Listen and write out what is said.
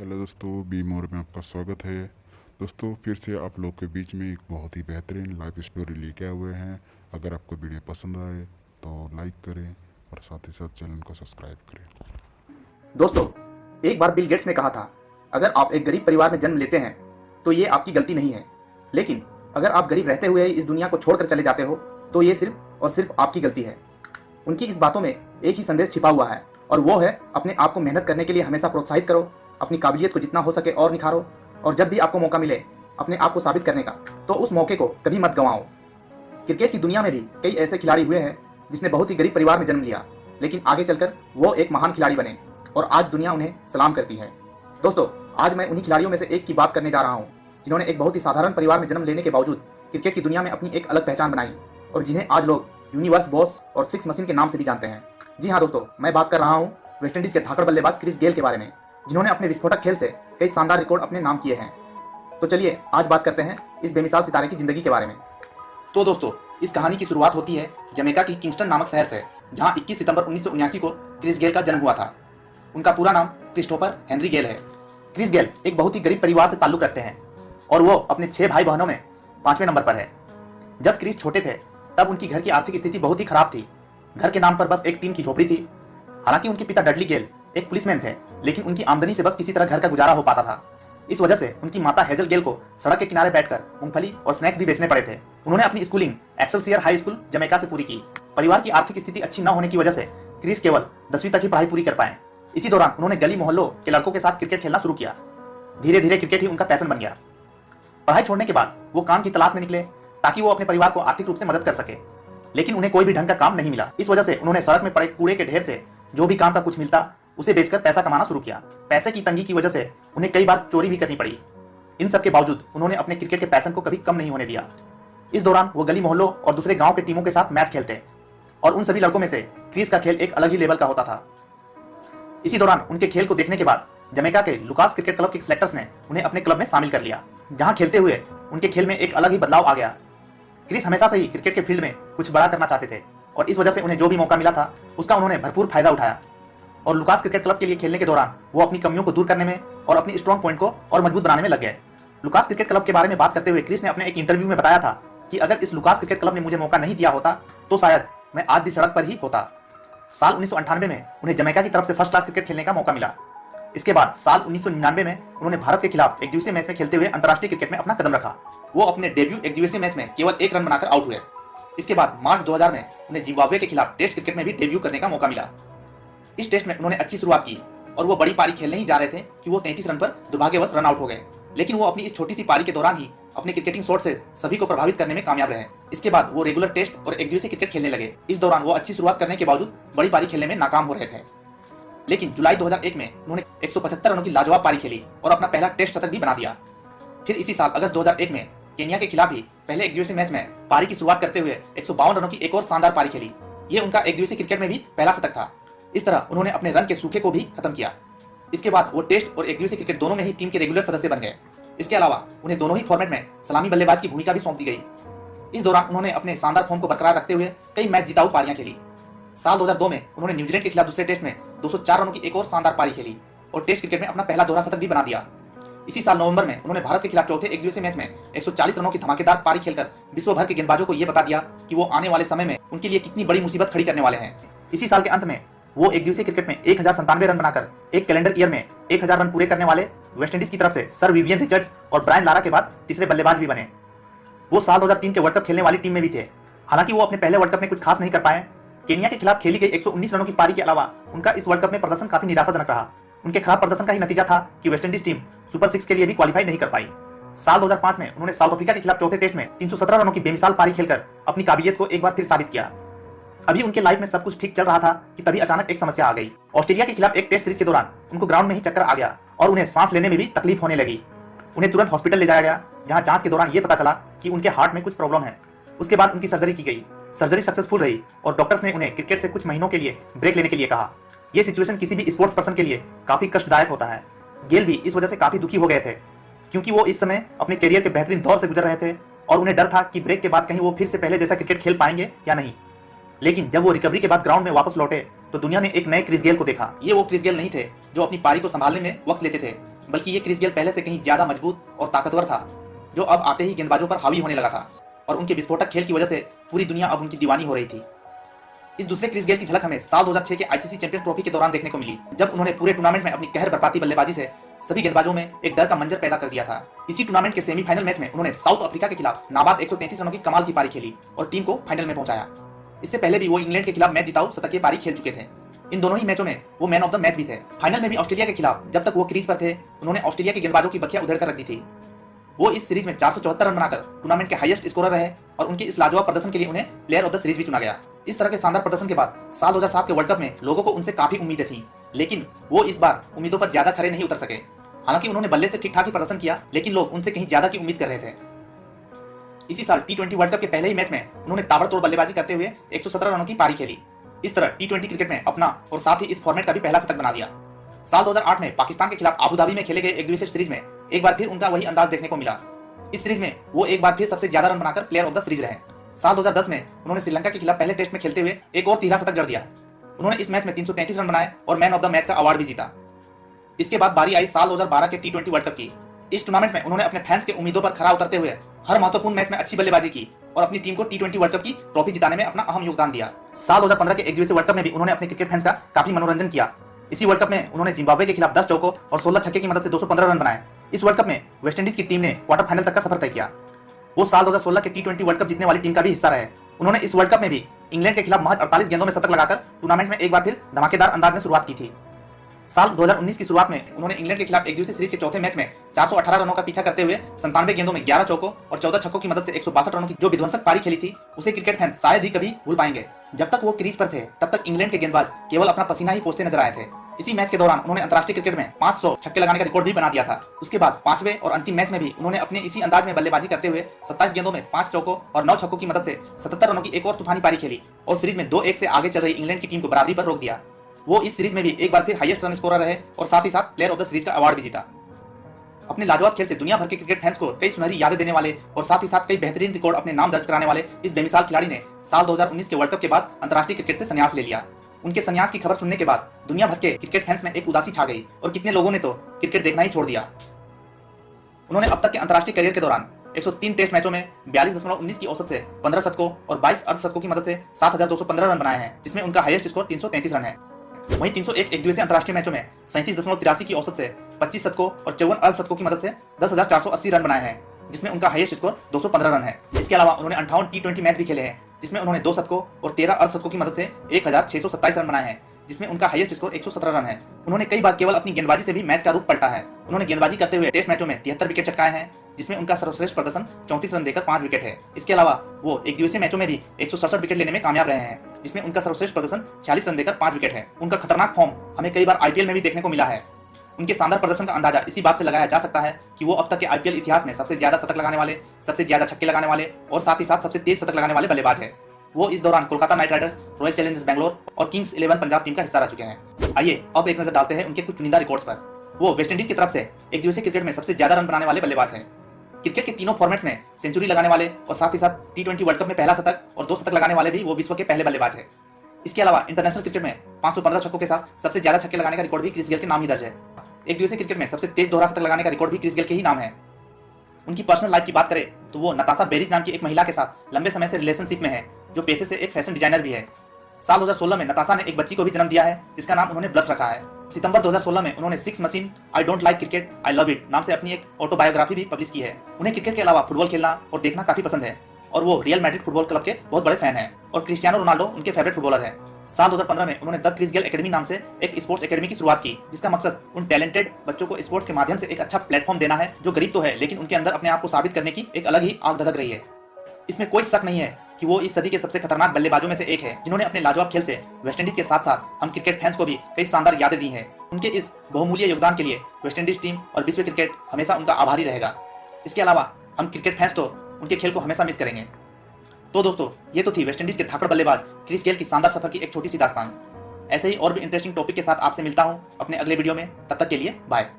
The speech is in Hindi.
हेलो दोस्तों, बी मोर में आपका स्वागत है। दोस्तों, फिर से आप लोग के बीच में एक बहुत ही बेहतरीन लाइफ स्टोरी लेके आए हुए हैं। अगर आपको वीडियो पसंद आए तो लाइक करें और साथ ही साथ चैनल को सब्सक्राइब करें। दोस्तों, एक बार बिल गेट्स ने कहा था, अगर आप एक गरीब परिवार में जन्म लेते हैं तो ये आपकी गलती नहीं है, लेकिन अगर आप गरीब रहते हुए इस दुनिया को छोड़कर चले जाते हो तो ये सिर्फ और सिर्फ आपकी गलती है। उनकी इस बातों में एक ही संदेश छिपा हुआ है, और वो है अपने आप को मेहनत करने के लिए हमेशा प्रोत्साहित करो, अपनी काबिलियत को जितना हो सके और निखारो, और जब भी आपको मौका मिले अपने आप को साबित करने का, तो उस मौके को कभी मत गंवाओ। क्रिकेट की दुनिया में भी कई ऐसे खिलाड़ी हुए हैं जिसने बहुत ही गरीब परिवार में जन्म लिया, लेकिन आगे चलकर वो एक महान खिलाड़ी बने और आज दुनिया उन्हें सलाम करती है। दोस्तों, आज मैं उन्हीं खिलाड़ियों में से एक की बात करने जा रहा हूँ जिन्होंने एक बहुत ही साधारण परिवार में जन्म लेने के बावजूद क्रिकेट की दुनिया में अपनी एक अलग पहचान बनाई, और जिन्हें आज लोग यूनिवर्स बॉस और सिक्स मशीन के नाम से भी जानते हैं। जी हाँ दोस्तों, मैं बात कर रहा हूँ वेस्टइंडीज के धाकड़ बल्लेबाज क्रिस गेल के बारे में, जिन्होंने अपने विस्फोटक खेल से कई शानदार रिकॉर्ड अपने नाम किए हैं। तो चलिए आज बात करते हैं इस बेमिसाल सितारे की जिंदगी के बारे में। तो दोस्तों, इस कहानी की शुरुआत होती है जमैका की किंगस्टन नामक शहर से, जहां 21 सितंबर 1979 को क्रिस गेल का जन्म हुआ था। उनका पूरा नाम क्रिस्टोफर हेनरी गेल है। क्रिस गेल एक बहुत ही गरीब परिवार से ताल्लुक रखते हैं और वो अपने 6 भाई बहनों में 5वें नंबर पर है। जब क्रिस छोटे थे तब उनकी घर की आर्थिक स्थिति बहुत ही खराब थी। घर के नाम पर बस एक टीन की झोपड़ी थी। हालांकि उनके पिता डडली गेल एक पुलिसमैन थे, लेकिन उनकी आमदनी से बस किसी तरह घर का गुजारा हो पाता था। इस वजह से उनकी माता हेजल गेल को सड़क के किनारे बैठकर मूंगफली और स्नैक्स भी बेचने पड़े थे। उन्होंने अपनी schooling Excelsior high school Jamaica से पूरी की। परिवार की आर्थिक स्थिति अच्छी न होने की वजह से क्रिस केवल 10वीं तक ही पढ़ाई पूरी कर पाए। इसी दौरान उन्होंने गली मोहल्लों के लड़कों के साथ क्रिकेट खेलना शुरू किया। धीरे धीरे क्रिकेट ही उनका पैशन बन गया। पढ़ाई छोड़ने के बाद वो काम की तलाश में निकले ताकि वो अपने परिवार को आर्थिक रूप से मदद कर सके, लेकिन उन्हें कोई भी ढंग का काम नहीं मिला। इस वजह से उन्होंने सड़क में पड़े कूड़े के ढेर से जो भी काम का कुछ मिलता उसे बेचकर पैसा कमाना शुरू किया। पैसे की तंगी की वजह से उन्हें कई बार चोरी भी करनी पड़ी। इन सब के बावजूद उन्होंने अपने क्रिकेट के पैशन को कभी कम नहीं होने दिया। इस दौरान वो गली मोहल्लों और दूसरे गांव के टीमों के साथ मैच खेलते, और उन सभी लड़कों में से क्रिस का खेल एक अलग ही लेवल का होता था। इसी दौरान उनके खेल को देखने के बाद जमैका के लुकास क्रिकेट क्लब के सिलेक्टर्स ने उन्हें अपने क्लब में शामिल कर लिया, जहां खेलते हुए उनके खेल में एक अलग ही बदलाव आ गया। क्रिस हमेशा से ही क्रिकेट के फील्ड में कुछ बड़ा करना चाहते थे, और इस वजह से उन्हें जो भी मौका मिला था उसका उन्होंने भरपूर फायदा उठाया, और लुकास क्रिकेट क्लब के लिए खेलने के दौरान वो अपनी कमियों को दूर करने में और अपनी स्ट्रॉन्ग पॉइंट को और मजबूत बनाने में लग गए। लुकास क्रिकेट क्लब के बारे में बात करते हुए क्रिस ने अपने एक इंटरव्यू में बताया था कि अगर इस लुकास क्रिकेट क्लब ने मुझे मौका नहीं दिया होता तो शायद मैं आज भी सड़क पर ही होता। साल 1998 में उन्हें जमैका की तरफ से फर्स्ट क्लास क्रिकेट खेलने का मौका मिला। इसके बाद साल 1999 में उन्होंने भारत के खिलाफ एक दिवसीय मैच में खेलते हुए अंतर्राष्ट्रीय क्रिकेट में अपना कदम रखा। वो अपने डेब्यू एक दिवसीय मैच में केवल 1 रन बनाकर आउट हुए। इसके बाद मार्च 2000 में उन्हें जिम्बाब्वे के खिलाफ टेस्ट क्रिकेट में भी डेब्यू करने का मौका मिला। इस टेस्ट में उन्होंने अच्छी शुरुआत की और वो बड़ी पारी खेलने ही जा रहे थे कि वो 33 रन पर दुर्भाग्यवश रन आउट हो गए, लेकिन वो अपनी इस छोटी सी पारी के दौरान ही अपने क्रिकेटिंग शॉट से सभी को प्रभावित करने में कामयाब रहे। इसके बाद वो रेगुलर टेस्ट और एक दिवसीय क्रिकेट खेलने लगे। इस दौरान वो अच्छी शुरुआत करने के बावजूद बड़ी पारी खेलने में नाकाम हो रहे थे, लेकिन जुलाई 2001 में उन्होंने 175 रनों की लाजवाब पारी खेली और अपना पहला टेस्ट शतक भी बना दिया। फिर इसी साल अगस्त 2001 में केन्या के खिलाफ ही पहले एक दिवसीय मैच में पारी की शुरुआत करते हुए 152 रनों की एक और शानदार पारी खेली। ये उनका एक दिवसीय क्रिकेट में भी पहला शतक था। इस तरह उन्होंने अपने रन के सूखे को भी खत्म किया। इसके बाद वो टेस्ट और एक दिवसीय क्रिकेट दोनों में ही टीम के रेगुलर सदस्य बन गए। इसके अलावा उन्हें दोनों ही फॉर्मेट में सलामी बल्लेबाज की भूमिका भी सौंप दी गई। इस दौरान उन्होंने अपने शानदार फॉर्म को बरकरार रखते हुए कई मैच जिताऊ पारियां खेली। साल 2002 में उन्होंने न्यूजीलैंड के खिलाफ दूसरे टेस्ट में 204 रनों की एक और शानदार पारी खेली और टेस्ट क्रिकेट में अपना पहला दोहरा शतक भी बना दिया। इसी साल नवंबर में उन्होंने भारत के खिलाफ चौथे एक दिवसीय मैच में 140 रनों की धमाकेदार पारी खेलकर विश्व भर के गेंदबाजों को यह बता दिया कि वो आने वाले समय में उनके लिए कितनी बड़ी मुसीबत खड़ी करने वाले हैं। इसी साल के अंत में वो एक दिवसीय क्रिकेट में 1097 रन बनाकर एक कैलेंडर ईयर में 1000 रन पूरे करने वाले वेस्टइंडीज की तरफ से सर विवियन रिचर्ड्स और ब्रायन लारा के बाद तीसरे बल्लेबाज भी बने। वो साल 2003 के वर्ल्ड कप खेलने वाली टीम में भी थे। हालांकि वो अपने पहले वर्ल्ड कप में कुछ खास नहीं कर पाए। केन्या के खिलाफ खेली गई 119 रनों की पारी के अलावा उनका इस वर्ल्ड कप में प्रदर्शन काफी निराशाजनक रहा। उनके खराब प्रदर्शन का ही नतीजा था कि वेस्टइंडीज टीम सुपर 6 के लिए भी क्वालिफाई नहीं कर पाई। साल 2005 में उन्होंने साउथ अफ्रीका के खिलाफ चौथे टेस्ट में 317 रनों की बेमिसाल पारी खेलकर अपनी काबिलियत को एक बार फिर साबित किया। अभी उनके लाइफ में सब कुछ ठीक चल रहा था कि तभी अचानक एक समस्या आ गई। ऑस्ट्रेलिया के खिलाफ एक टेस्ट सीरीज के दौरान उनको ग्राउंड में ही चक्कर आ गया और उन्हें सांस लेने में भी तकलीफ होने लगी। उन्हें तुरंत हॉस्पिटल ले जाया गया, जहां जांच के दौरान यह पता चला कि उनके हार्ट में कुछ प्रॉब्लम है। उसके बाद उनकी सर्जरी की गई। सर्जरी सक्सेसफुल रही और डॉक्टर्स ने उन्हें क्रिकेट से कुछ महीनों के लिए ब्रेक लेने के लिए कहा। यह सिचुएशन किसी भी स्पोर्ट्स पर्सन के लिए काफी कष्टदायक होता है। गेल भी इस वजह से काफी दुखी हो गए थे, क्योंकि वो इस समय अपने करियर के बेहतरीन दौर से गुजर रहे थे और उन्हें डर था कि ब्रेक के बाद कहीं वो फिर से पहले जैसा क्रिकेट खेल पाएंगे या नहीं। लेकिन जब वो रिकवरी के बाद ग्राउंड में वापस लौटे तो दुनिया ने एक नए क्रिस गेल को देखा। ये वो क्रिस गेल नहीं थे जो अपनी पारी को संभालने में वक्त लेते थे, बल्कि ये क्रिस गेल पहले से कहीं ज्यादा मजबूत और ताकतवर था, जो अब आते ही गेंदबाजों पर हावी होने लगा था और उनके विस्फोटक खेल की वजह से पूरी दुनिया अब उनकी दीवानी हो रही थी। इस दूसरे क्रिस गेल की झलक हमें साल 2006 के आईसीसी चैंपियंस ट्रॉफी के दौरान देखने को मिली, जब उन्होंने पूरे टूर्नामेंट में अपनी कहर बरपाती बल्लेबाजी से सभी गेंदबाजों में एक डर का मंजर पैदा कर दिया था। इसी टूर्नामेंट के सेमीफाइनल मैच में उन्होंने साउथ अफ्रीका के खिलाफ नाबाद 133 रनों की कमाल की पारी खेली और टीम को फाइनल में पहुंचाया। इससे पहले भी वो इंग्लैंड के खिलाफ मैच जिताऊ शतकीय पारी खेल चुके थे। इन दोनों ही मैचों में वो मैन ऑफ द मैच भी थे। फाइनल में भी ऑस्ट्रेलिया के खिलाफ जब तक वो क्रीज पर थे, उन्होंने ऑस्ट्रेलिया के गेंदबाजों की बखिया उधेड़ कर रख दी थी। वो इस सीरीज में 474 रन बनाकर टूर्नामेंट के हाईएस्ट स्कोरर रहे और उनके इस लाजवाब प्रदर्शन के लिए उन्हें प्लेयर ऑफ द सीरीज भी चुना गया। इस तरह के शानदार प्रदर्शन के बाद साल 2007 के वर्ल्ड कप में लोगों को उनसे काफी उम्मीदें थी, लेकिन वो इस बार उम्मीदों पर ज्यादा खरे नहीं उतर सके। हालांकि उन्होंने बल्ले से ठीक ठाक ही प्रदर्शन किया, लेकिन लोग उनसे कहीं ज्यादा की उम्मीद कर रहे थे। इसी साल T20 वर्ल्ड कप के पहले ही मैच में उन्होंने ताबड़तोड़ बल्लेबाजी करते हुए 117 रनों की पारी खेली। इस तरह T20 क्रिकेट में अपना और साथ ही इस फॉर्मेट का भी पहला शतक बना दिया। साल 2008 में पाकिस्तान के खिलाफ आबू धाबी में खेले गए एक दिवसीय सीरीज में एक बार फिर उनका वही अंदाज देखने को मिला। इस सीरीज में वो एक बार फिर सबसे ज्यादा रन बनाकर प्लेयर ऑफ द सीरीज रहे। साल 2010 में उन्होंने श्रीलंका के खिलाफ पहले टेस्ट में खेलते हुए एक और तिहरा शतक जड़ दिया। उन्होंने इस मैच में 333 रन बनाए और मैन ऑफ द मैच का अवार्ड भी जीता। इसके बाद बारी आई साल 2012 के T20 वर्ल्ड कप की। इस टूर्नामेंट में उन्होंने अपने फैंस के उम्मीदों पर खरा उतरते हुए हर महत्वपूर्ण मैच में अच्छी बल्लेबाजी की और अपनी टीम को T20 वर्ल्ड कप की ट्रॉफी जिताने में अपना अहम योगदान दिया। साल 2015 के एक दिवसीय वर्ल्ड कप में भी उन्होंने अपने क्रिकेट फैंस का काफी मनोरंजन किया। इसी वर्ल्ड कप में उन्होंने जिम्बाब्वे के खिलाफ 10 चौकों और 16 छक्के की मदद से 215 रन बनाए। इस वर्ल्ड कप में वेस्टइंडीज की टीम ने क्वार्टर फाइनल तक का सफर तय किया। वो साल 2016 के T20 वर्ल्ड कप जीतने वाली टीम का भी हिस्सा रहे। उन्होंने इस वर्ल्ड कप में भी इंग्लैंड के खिलाफ महज 48 गेंदों में शतक लगाकर टूर्नामेंट में एक बार फिर धमाकेदार अंदाज में शुरुआत की थी। साल 2019 की शुरुआत में उन्होंने इंग्लैंड के खिलाफ एक दिवसीय सीरीज के चौथे मैच में 418 रनों का पीछा करते हुए 97 गेंदों में 11 चौकों और 14 छक्कों की मदद से 162 रनों की जो विध्वंसक पारी खेली थी, उसे क्रिकेट फैंस शायद ही कभी भूल पाएंगे। जब तक वो क्रीज पर थे तब तक इंग्लैंड के गेंदबाज केवल अपना पसीना ही पोंछते नजर आए थे। इसी मैच के दौरान उन्होंने अंतर्राष्ट्रीय क्रिकेट में 500 छक्के लगाने का रिकॉर्ड भी बना दिया था। उसके बाद पांचवें और अंतिम मैच में भी उन्होंने अपने इसी अंदाज में बल्लेबाजी करते हुए 27 गेंदों में 5 चौकों और 9 छक्कों की मदद से 77 रनों की एक और तूफानी पारी खेली और सीरीज में 2-1 से आगे चल रही इंग्लैंड की टीम को बराबरी पर रोक दिया। वो इस सीरीज में भी एक बार फिर हाईएस्ट रन स्कोरर रहे और साथ ही साथ प्लेयर ऑफ द सीरीज का अवार्ड भी जीता। अपने लाजवाब खेल से दुनिया भर के क्रिकेट फैंस को कई सुनहरी यादें देने वाले और साथ ही साथ कई बेहतरीन रिकॉर्ड अपने नाम दर्ज कराने वाले इस बेमिसाल खिलाड़ी ने साल 2019 के वर्ल्ड कप के बाद अंतर्राष्ट्रीय क्रिकेट से संन्यास ले लिया। उनके संन्यास की खबर सुनने के बाद दुनिया भर के क्रिकेट फैंस में एक उदासी छा गई और कितने लोगों ने तो क्रिकेट देखना ही छोड़ दिया। उन्होंने अब तक के अंतर्राष्ट्रीय करियर के दौरान 103 टेस्ट मैचों में 42.19 की औसत से 15 शतकों और 22 अर्धशतकों की मदद से 7215 रन बनाए हैं, जिसमें उनका हाईएस्ट स्कोर 333 रन है। वहीं 301 एक दिवसीय अंतर्राष्ट्रीय मैचों में 37.83 की औसत से 25 शतकों और 54 अर्धशतकों की मदद से 10,480 रन बनाए हैं, जिसमें उनका हाईएस्ट स्कोर 215 रन है। इसके अलावा उन्होंने 58 T20 मैच भी खेले हैं, जिसमें उन्होंने 2 शतकों और 13 अर्धशतकों की मदद से 1627 रन बनाए हैं, जिसमें उनका हाईएस्ट स्कोर 117 रन है। उन्होंने कई बार केवल अपनी गेंदबाजी से भी मैच का रूप पलटा है। उन्होंने गेंदबाजी करते हुए टेस्ट मैचों में 73 विकेट चटकाए हैं, जिसमें उनका सर्वश्रेष्ठ प्रदर्शन 34 रन देकर 5 विकेट है। इसके अलावा वो एक दिवसीय मैचों में भी 167 विकेट लेने में कामयाब रहे हैं, जिसमें उनका सर्वश्रेष्ठ प्रदर्शन 46 रन देकर 5 विकेट है। उनका खतरनाक फॉर्म हमें कई बार IPL में भी देखने को मिला है। उनके शानदार प्रदर्शन का अंदाजा इसी बात से लगाया जा सकता है कि वो अब तक के IPL इतिहास में सबसे ज्यादा शतक लगाने वाले, सबसे ज्यादा छक्के लगाने वाले और साथ ही साथ सबसे तेज शतक लगाने वाले बल्लेबाज है। वो इस दौरान Kolkata night Riders, royal Challengers Bangalore और किंग्स 11 पंजाब टीम का हिस्सा रह चुके हैं। आइए अब एक नजर डालते हैं उनके कुछ चुनिंदा रिकॉर्ड्स पर। वो वेस्टइंडीज की तरफ से एक दिवसीय क्रिकेट में सबसे ज्यादा रन बनाने वाले बल्लेबाज हैं। क्रिकेट के तीनों फॉर्मेट्स में सेंचुरी लगाने वाले और साथ ही साथ T20 वर्ल्ड कप में पहला शतक और 2 शतक लगाने वाले भी वो विश्व के पहले बल्लेबाज है। इसके अलावा इंटरनेशनल क्रिकेट में 515 छक्कों के साथ सबसे ज्यादा छक्के लगाने का रिकॉर्ड भी क्रिस गेल के नाम ही दर्ज है। एक दिवसीय क्रिकेट में सबसे तेज दोहरा शतक लगाने का रिकॉर्ड भी क्रिस गेल के ही नाम है। उनकी पर्सनल लाइफ की बात करें तो वो नताशा बेरिज नाम की एक महिला के साथ लंबे समय से रिलेशनशिप में है, जो पेशे से एक फैशन डिजाइनर भी है। साल 2016 में नताशा ने एक बच्ची को भी जन्म दिया है, जिसका नाम उन्होंने ब्लश रखा है। सितंबर 2016 में उन्होंने 6 machine I don't like cricket I love it नाम से अपनी एक ऑटोबायोग्राफी भी पब्लिश की है। उन्हें क्रिकेट के अलावा फुटबॉल खेलना और देखना काफी पसंद है और वो रियल मैड्रिड फुटबॉल क्लब के बहुत बड़े फैन हैं और क्रिस्टियानो रोनाल्डो उनके फेवरेट फुटबॉलर हैं। साल 2015 में उन्होंने द क्रिस गेल एकेडमी नाम से एक स्पोर्ट्स एकेडमी की शुरुआत की, जिसका मकसद उन टैलेंटेड बच्चों को स्पोर्ट्स के माध्यम से एक अच्छा प्लेटफॉर्म देना है, जो गरीब तो है लेकिन उनके अंदर अपने आप को साबित करने की एक अलग ही आग धधक रही है। इसमें कोई शक नहीं है कि वो इस सदी के सबसे खतरनाक बल्लेबाजों में से एक है, जिन्होंने अपने लाजवाब खेल से वेस्टइंडीज के साथ साथ हम क्रिकेट फैंस को भी कई शानदार यादें दी हैं। उनके इस बहुमूल्य योगदान के लिए वेस्टइंडीज टीम और विश्व क्रिकेट हमेशा उनका आभारी रहेगा। इसके अलावा हम क्रिकेट फैंस तो उनके खेल को हमेशा मिस करेंगे। तो दोस्तों, ये तो थी वेस्टइंडीज के धाकड़ बल्लेबाज क्रिस गेल की शानदार सफर की एक छोटी सी दास्तान। ऐसे ही और भी इंटरेस्टिंग टॉपिक के साथ आपसे मिलता हूं अपने अगले वीडियो में। तब तक के लिए बाय।